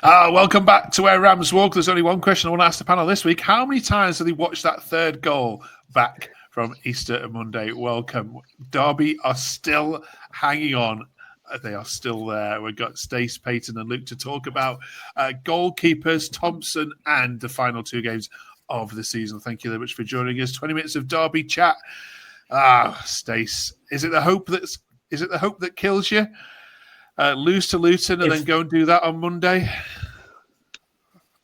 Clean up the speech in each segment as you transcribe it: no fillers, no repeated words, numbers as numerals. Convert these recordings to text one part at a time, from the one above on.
Welcome back to Where Rams Walk. There's only one question I want to ask the panel this week. How many times have they watched that third goal back from Easter Monday? Welcome. Derby are still hanging on. They are still there. We've got Stace, Peyton and Luke to talk about goalkeepers, Thompson, and the final two games of the season. Thank you very much for joining us. 20 minutes of Derby chat. Stace, is it the hope that kills you? Lose to Luton and then go and do that on Monday.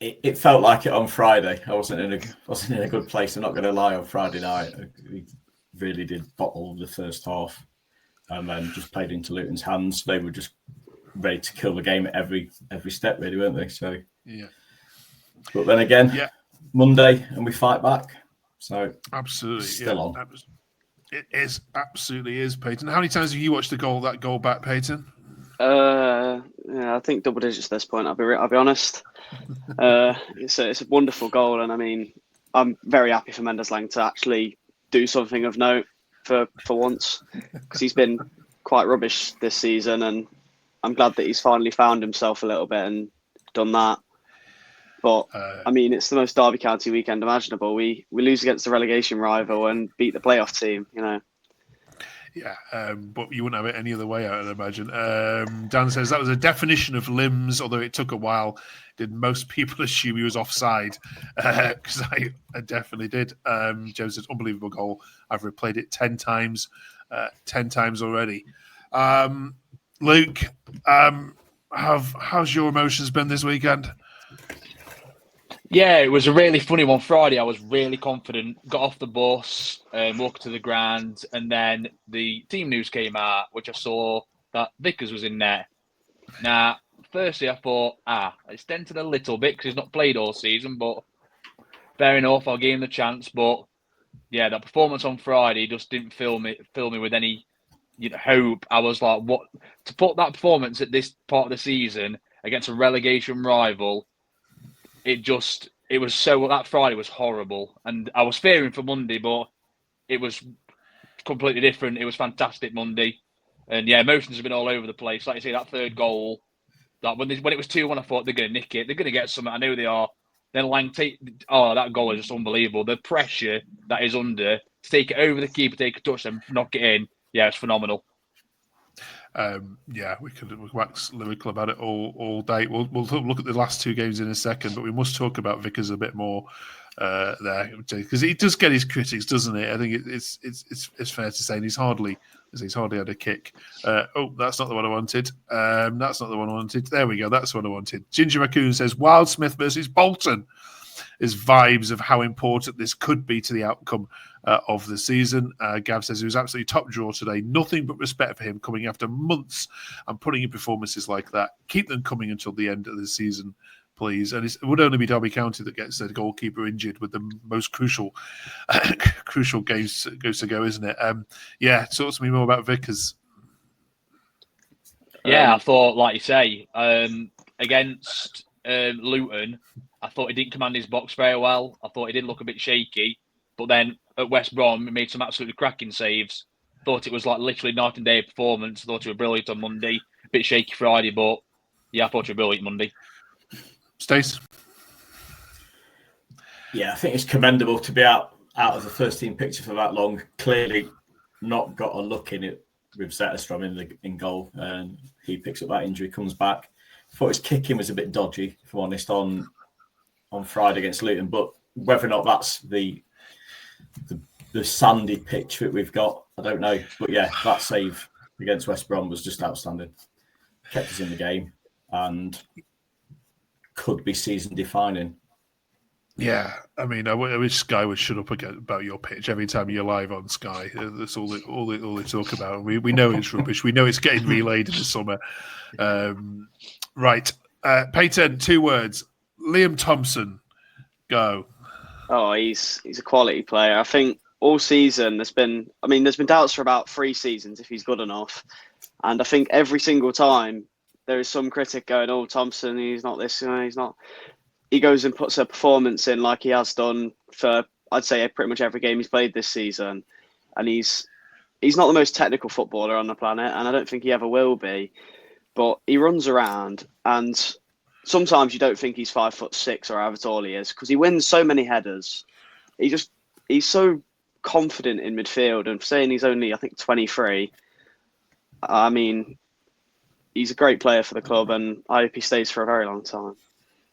It felt like it on Friday. I wasn't in a good place. I'm not going to lie. On Friday night, we really did bottle the first half, and then just played into Luton's hands. They were just ready to kill the game at every step, really, weren't they? So yeah. But then again, Monday, and we fight back. So absolutely, still on. It is absolutely is, Peyton. How many times have you watched that goal back, Peyton? I think double digits at this point. I'll be honest. It's a wonderful goal, and I mean, I'm very happy for Mendes-Lang to actually do something of note for once, because he's been quite rubbish this season, and I'm glad that he's finally found himself a little bit and done that. But I mean, it's the most Derby County weekend imaginable. We lose against the relegation rival and beat the playoff team. Yeah, but you wouldn't have it any other way, I'd imagine. Dan says that was a definition of limbs, although it took a while. Did most people assume he was offside? Because I definitely did. Joe says, unbelievable goal. I've replayed it 10 times already. Luke, how's your emotions been this weekend? Yeah, it was a really funny one. Friday, I was really confident, got off the bus, walked to the ground, and then the team news came out, which I saw that Vickers was in there. Now, firstly, I thought, it's dented a little bit because he's not played all season, but fair enough, I'll give him the chance. But yeah, that performance on Friday just didn't fill me with any hope. I was like, what to put that performance at this part of the season against a relegation rival? That Friday was horrible, and I was fearing for Monday, but it was completely different. It was fantastic Monday, and yeah, emotions have been all over the place. Like you say, that third goal, that when it was 2-1, I thought they're going to nick it. They're going to get something. I know they are. Then Lang that goal is just unbelievable. The pressure that is under to take it over the keeper, take a touch, and knock it in. Yeah, it's phenomenal. We could wax lyrical about it all day. We'll look at the last two games in a second, but we must talk about Vickers a bit more there, because he does get his critics, doesn't he? I think it's fair to say, and he's hardly had a kick. That's not the one I wanted. That's not the one I wanted. There we go. That's what I wanted. Ginger Raccoon says Wildsmith versus Bolton is vibes of how important this could be to the outcome of the season. Gav says he was absolutely top draw today. Nothing but respect for him coming after months and putting in performances like that. Keep them coming until the end of the season, please. And it would only be Derby County that gets their goalkeeper injured with the most crucial games to go, isn't it? Talk to me more about Vickers. Yeah, I thought, like you say, against Luton, I thought he didn't command his box very well. I thought he did look a bit shaky. But then at West Brom, he made some absolutely cracking saves. Thought it was like literally night and day performance. Thought he was brilliant on Monday. A bit shaky Friday, but yeah, I thought he was brilliant Monday. Stace? Yeah, I think it's commendable to be out of the first team picture for that long. Clearly not got a look in it with Zetterstrom in goal. And he picks up that injury, comes back. Thought his kicking was a bit dodgy, if I'm honest, on Friday against Luton. But whether or not that's the sandy pitch that we've got, I don't know. But yeah, that save against West Brom was just outstanding. Kept us in the game and could be season defining. Yeah, I mean, I wish Sky would shut up again about your pitch every time you're live on Sky. That's all they talk about. We know it's rubbish. We know it's getting relayed in the summer. Right, Peyton, 2 words. Liam Thompson, go. Oh, he's a quality player. I think all season there's been doubts for about 3 seasons if he's good enough, and I think every single time there is some critic going, "Oh, Thompson, he's not this, he's not." He goes and puts a performance in like he has done for, I'd say, pretty much every game he's played this season, and he's not the most technical footballer on the planet, and I don't think he ever will be, but he runs around, and sometimes you don't think he's 5'6" or however tall he is because he wins so many headers. He's so confident in midfield, and saying he's only, I think, 23. I mean, he's a great player for the club, and I hope he stays for a very long time.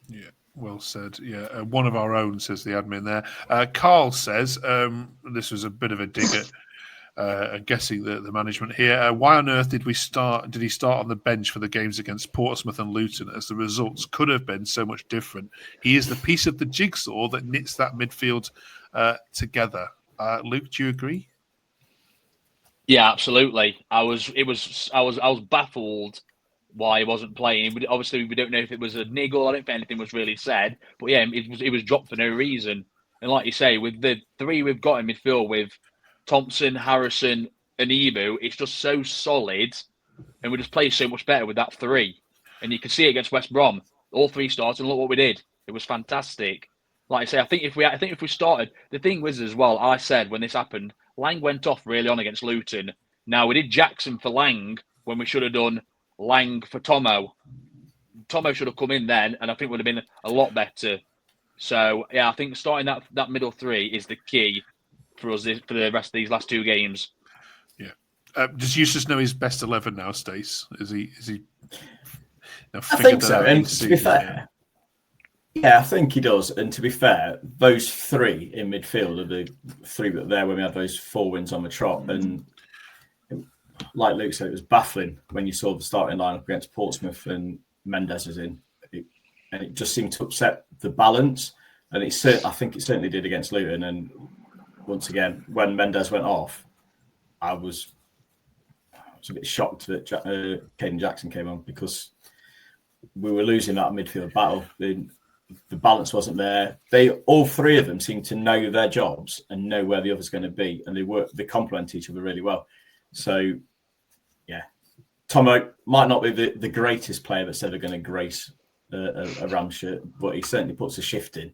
Yeah, well said. Yeah, one of our own, says the admin there. Carl says, this was a bit of a dig at guessing the management here. Why on earth did he start on the bench for the games against Portsmouth and Luton, as the results could have been so much different? He is the piece of the jigsaw that knits that midfield together. Luke, do you agree? Yeah, absolutely. I was baffled why he wasn't playing. Obviously, we don't know if it was a niggle. I don't think anything was really said. But yeah, it was dropped for no reason. And like you say, with the three we've got in midfield with Thompson, Harrison, and Ibu, it's just so solid, and we just play so much better with that three. And you can see it against West Brom. All three started, and look what we did. It was fantastic. Like I say, I think if we started, the thing was as well, I said when this happened, Lang went off really on against Luton. Now we did Jackson for Lang when we should have done Lang for Tomo. Tomo should have come in then, and I think would have been a lot better. So yeah, I think starting that middle three is the key for us for the rest of these last two games. Yeah. Does Eustace know his best 11 now, Stace? Is he? I think so. And to be fair, yeah, I think he does. And to be fair, those three in midfield are the three that were there when we had those 4 wins on the trot. And like Luke said, it was baffling when you saw the starting lineup against Portsmouth and Mendes is in. And it just seemed to upset the balance. And I think it certainly did against Luton. And once again, when Mendes went off, I was a bit shocked that Caden Jackson came on, because we were losing that midfield battle. The balance wasn't there. All three of them seemed to know their jobs and know where the other's going to be, and they complement each other really well. So, yeah, Tomo might not be the greatest player that's ever going to grace a Ram shirt, but he certainly puts a shift in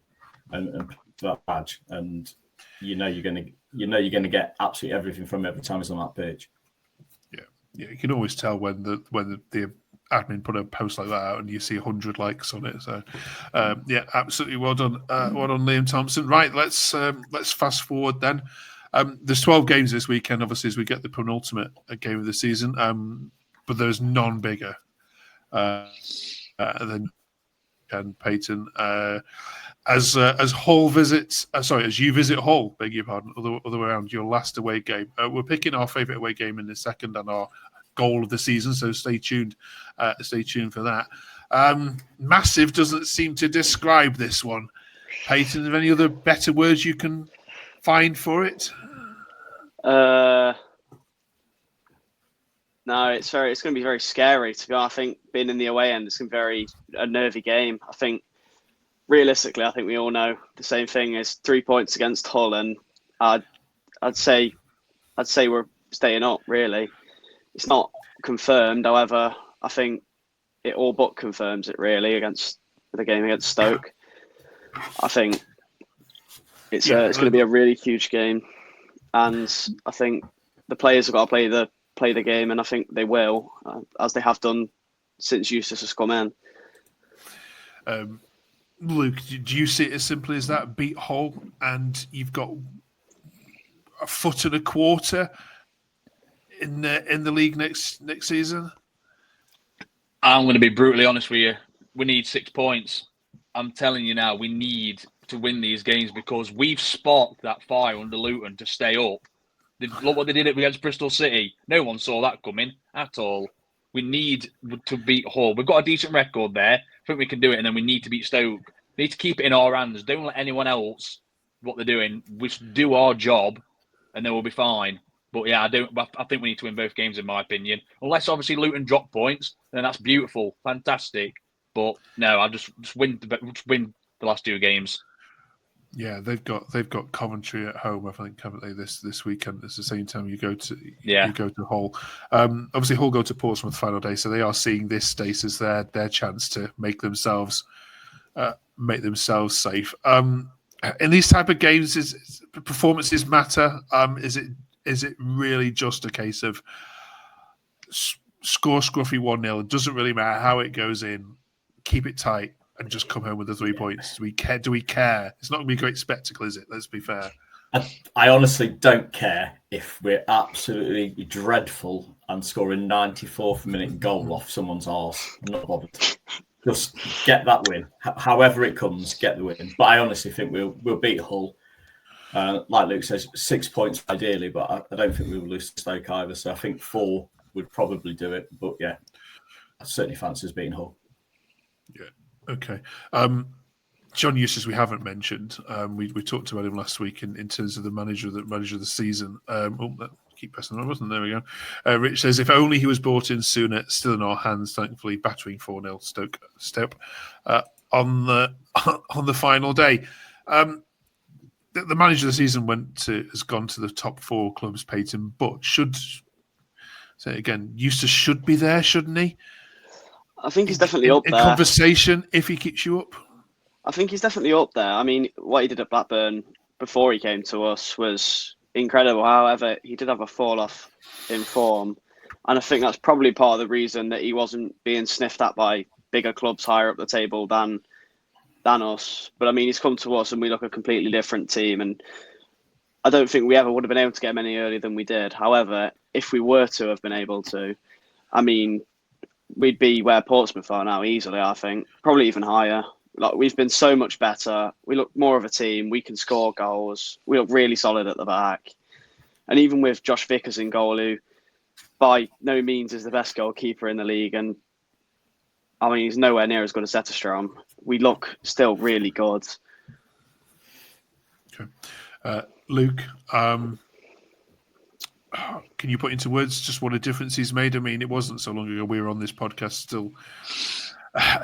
and that badge, and you know you're going to get absolutely everything from him every time he's on that pitch. Yeah, you can always tell when the admin put a post like that out and you see 100 likes on it. So, yeah, absolutely well done. Well done, Liam Thompson. Right, let's fast forward then. There's 12 games this weekend, obviously, as we get the penultimate game of the season. But there's none bigger than Peyton. As Hull visits, as you visit Hull, beg your pardon, other way around, your last away game. We're picking our favourite away game in the second and our goal of the season, so stay tuned for that. Massive doesn't seem to describe this one. Peyton, are there any other better words you can find for it? No, it's going to be very scary to go. I think being in the away end, it's going to be a nervy game. I think realistically, I think we all know the same thing is 3 points against Hull, and I'd say we're staying up. Really, it's not confirmed. However, I think it all but confirms it. Really, against the game against Stoke, I think it's going to be a really huge game, and I think the players have got to play the game, and I think they will, as they have done since Eustace has come in. Luke, do you see it as simply as that? Beat Hull, and you've got a foot and a quarter in the league next season. I'm going to be brutally honest with you. We need 6 points. I'm telling you now, we need to win these games because we've sparked that fire under Luton to stay up. Look what they did against Bristol City. No one saw that coming at all. We need to beat Hull. We've got a decent record there. I think we can do it, and then we need to beat Stoke. We need to keep it in our hands. Don't let anyone else what they're doing. We should do our job, and then we'll be fine. But yeah, I think we need to win both games, in my opinion. Unless obviously Luton drop points, then that's beautiful, fantastic. But no, I'll just win the last 2 games. Yeah, they've got Coventry at home, I think, haven't they? This weekend. It's the same time you go to Hull. Obviously, Hull go to Portsmouth final day, so they are seeing this state as their chance to make themselves safe. In these type of games, performances matter. Is it really just a case of score scruffy 1-0? It doesn't really matter how it goes in. keep it tight and just come home with the 3 points? Do we care? Do we care? It's not going to be a great spectacle, is it? Let's be fair. I honestly don't care if we're absolutely dreadful and scoring 94th minute goal off someone's arse. I'm not bothered. Just get that win. However it comes, get the win. But I honestly think we'll beat Hull. Like Luke says, 6 points ideally, but I don't think we will lose to Stoke either. So I think 4 would probably do it. But yeah, I certainly fancy us beating Hull. Yeah. Okay. John Eustace, we haven't mentioned. We talked about him last week in terms of the manager of the season. Keep pressing the button. There we go. Rich says, if only he was brought in sooner. Still in our hands, thankfully, battering 4-0 Stoke on the final day. The manager of the season has gone to the top 4 clubs, Peyton, but should say it again, Eustace should be there, shouldn't he? I think he's definitely up there. In conversation, if he keeps you up. I think he's definitely up there. I mean, what he did at Blackburn before he came to us was incredible. However, he did have a fall off in form. And I think that's probably part of the reason that he wasn't being sniffed at by bigger clubs higher up the table than us. But I mean, he's come to us and we look a completely different team. And I don't think we ever would have been able to get him any earlier than we did. However, if we were to have been able to, I mean, we'd be where Portsmouth are now easily, I think. Probably even higher. Like, we've been so much better. We look more of a team. We can score goals. We look really solid at the back. And even with Josh Vickers in goal, who by no means is the best goalkeeper in the league, and I mean, he's nowhere near as good as Zetterstrom, we look still really good. Okay. Luke, can you put into words just what a difference he's made? I mean, it wasn't so long ago we were on this podcast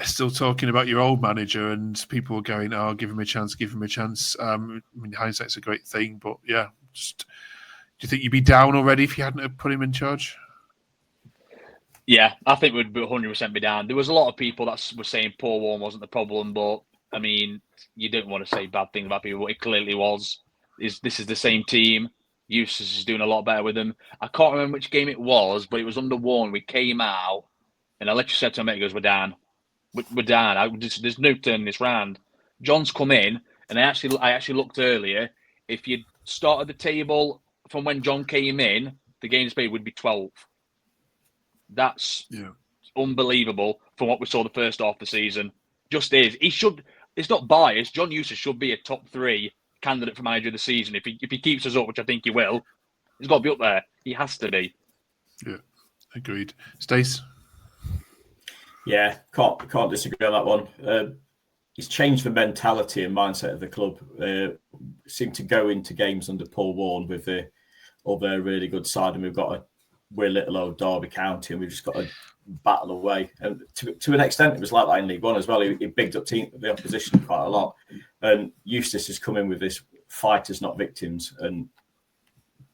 still talking about your old manager, and people were going, "Oh, give him a chance, give him a chance." I mean, hindsight's a great thing, but yeah, do you think you'd be down already if you hadn't put him in charge? Yeah, I think we'd 100% be down. There was a lot of people that were saying Paul Warren wasn't the problem, but I mean, you don't want to say bad things about people, but it clearly was. This is the same team. Eustace is doing a lot better with them. I can't remember which game it was, but it was under Warren. We came out, and I literally said to him, he goes, "We're down. We're down. There's no turning this round." John's come in, and I actually looked earlier. If you started the table from when John came in, the games played would be 12. That's unbelievable from what we saw the first half of the season. Just is. He should. It's not biased. John Eustace should be a top 3 candidate for manager of the season. If he keeps us up, which I think he will, he's got to be up there. He has to be. Yeah, agreed. Stace? Yeah, can't disagree on that one. He's changed the mentality and mindset of the club. Seemed to go into games under Paul Warren with the other really good side, and we're little old Derby County, and we've just got to battle away. And to an extent, it was like that in League One as well. He bigged up the opposition quite a lot. And Eustace has come in with this fighters, not victims, and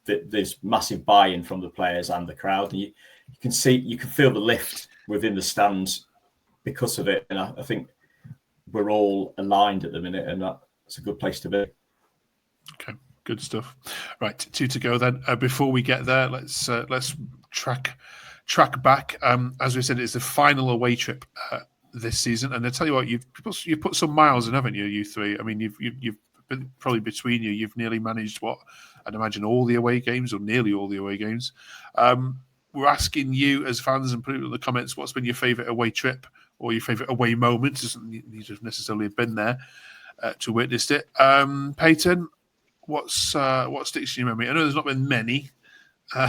there's massive buy-in from the players and the crowd. And you can feel the lift within the stands because of it. And I think we're all aligned at the minute, and that's a good place to be. Okay, good stuff. Right, 2 to go then. Before we get there, let's track back. As we said, it's the final away trip this season, and I tell you what, you've put some miles in, haven't you? You three. I mean, you've been probably between you. You've nearly managed what I'd imagine all the away games, or nearly all the away games. We're asking you as fans, and put it in the comments, what's been your favourite away trip or your favourite away moment? Doesn't need to necessarily have been there to witness it. Peyton, what sticks in your memory? I know there's not been many. I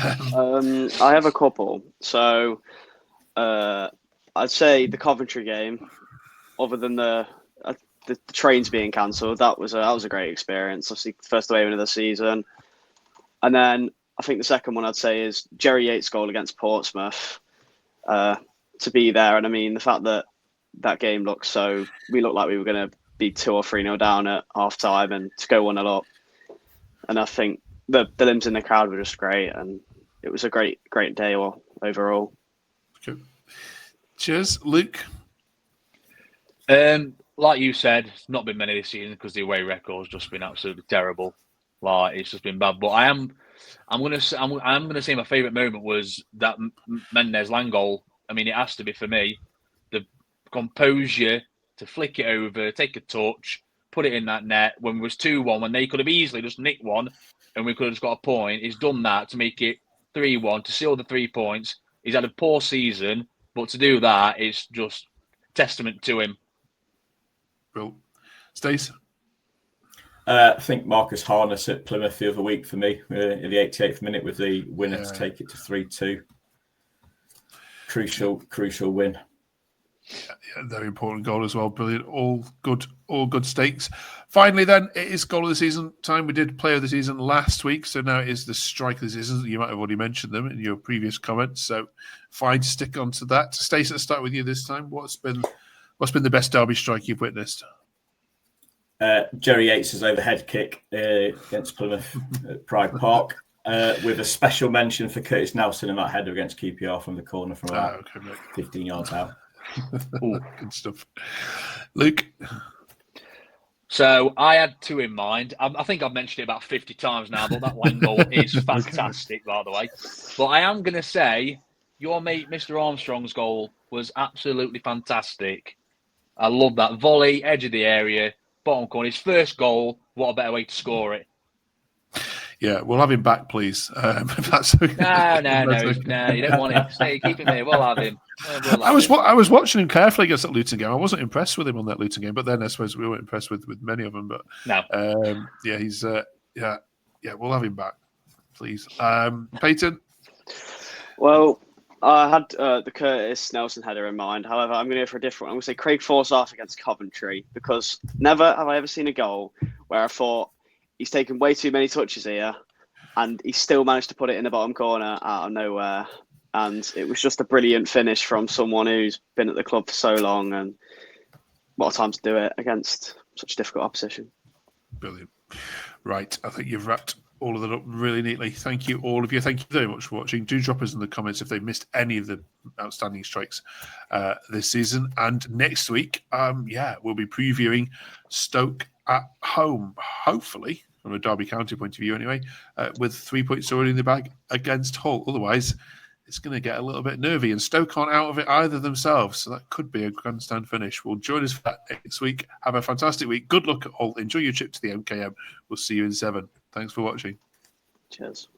have a couple. So I'd say the Coventry game, other than the trains being cancelled, that was a great experience. Obviously, first away win of the season. And then I think the second one I'd say is Jerry Yates' goal against Portsmouth. To be there, and I mean the fact that game we looked like we were going to be 2 or 3-0 down at half time, and to go 1-0 up. And I think the limbs in the crowd were just great, and it was a great day overall. Okay. Cheers, Luke. Like you said, it's not been many this season because the away record's just been absolutely terrible. Like, it's just been bad. But I'm gonna say my favourite moment was that Mendes Lang goal. I mean, it has to be for me. composure to flick it over, take a touch, put it in that net when it was 2-1, when they could have easily just nicked one and we could have just got a point. He's done that to make it 3-1, to seal the 3 points. He's had a poor season, but to do that, it's just testament to him. Well, Stace? I think Marcus Harness at Plymouth the other week for me in the 88th minute with the winner to take it to 3-2. Crucial win. Yeah, very important goal as well. Brilliant. All good stakes. Finally, then, it is goal of the season time. We did player of the season last week, so now it is the striker of the season. You might have already mentioned them in your previous comments, so fine to stick on to that. Stacey, let's start with you this time. What's been the best derby strike you've witnessed? Jerry Yates's overhead kick against Plymouth at Pride Park, with a special mention for Curtis Nelson in that header against QPR from the corner from about 15 yards out. Good stuff. Luke? So I had 2 in mind. I think I've mentioned it about 50 times now, but that Lang goal is fantastic, by the way. But I am going to say your mate, Mr. Armstrong's goal was absolutely fantastic. I love that volley, edge of the area, bottom corner. His first goal, what a better way to score it. Yeah, we'll have him back, please. If that's okay. No, you don't want him. Stay, keep him here. We'll have him. I was watching him carefully against that Luton game. I wasn't impressed with him on that Luton game, but then I suppose we weren't impressed with many of them. But no, he's we'll have him back, please. Peyton? Well, I had the Curtis Nelson header in mind. However, I'm going to go for a different one. I'm going to say Craig Forsyth against Coventry, because never have I ever seen a goal where I thought he's taken way too many touches here and he still managed to put it in the bottom corner out of nowhere. And it was just a brilliant finish from someone who's been at the club for so long, and what a time to do it against such difficult opposition. Brilliant. Right, I think you've wrapped all of that up really neatly. Thank you, all of you. Thank you very much for watching. Do drop us in the comments if they missed any of the outstanding strikes this season. And next week, we'll be previewing Stoke at home, hopefully, from a Derby County point of view anyway, with 3 points already in the bag against Hull. Otherwise, it's going to get a little bit nervy, and Stoke aren't out of it either themselves, so that could be a grandstand finish. Well, join us for that next week. Have a fantastic week. Good luck at Hull. Enjoy your trip to the MKM. We'll see you in 7. Thanks for watching. Cheers.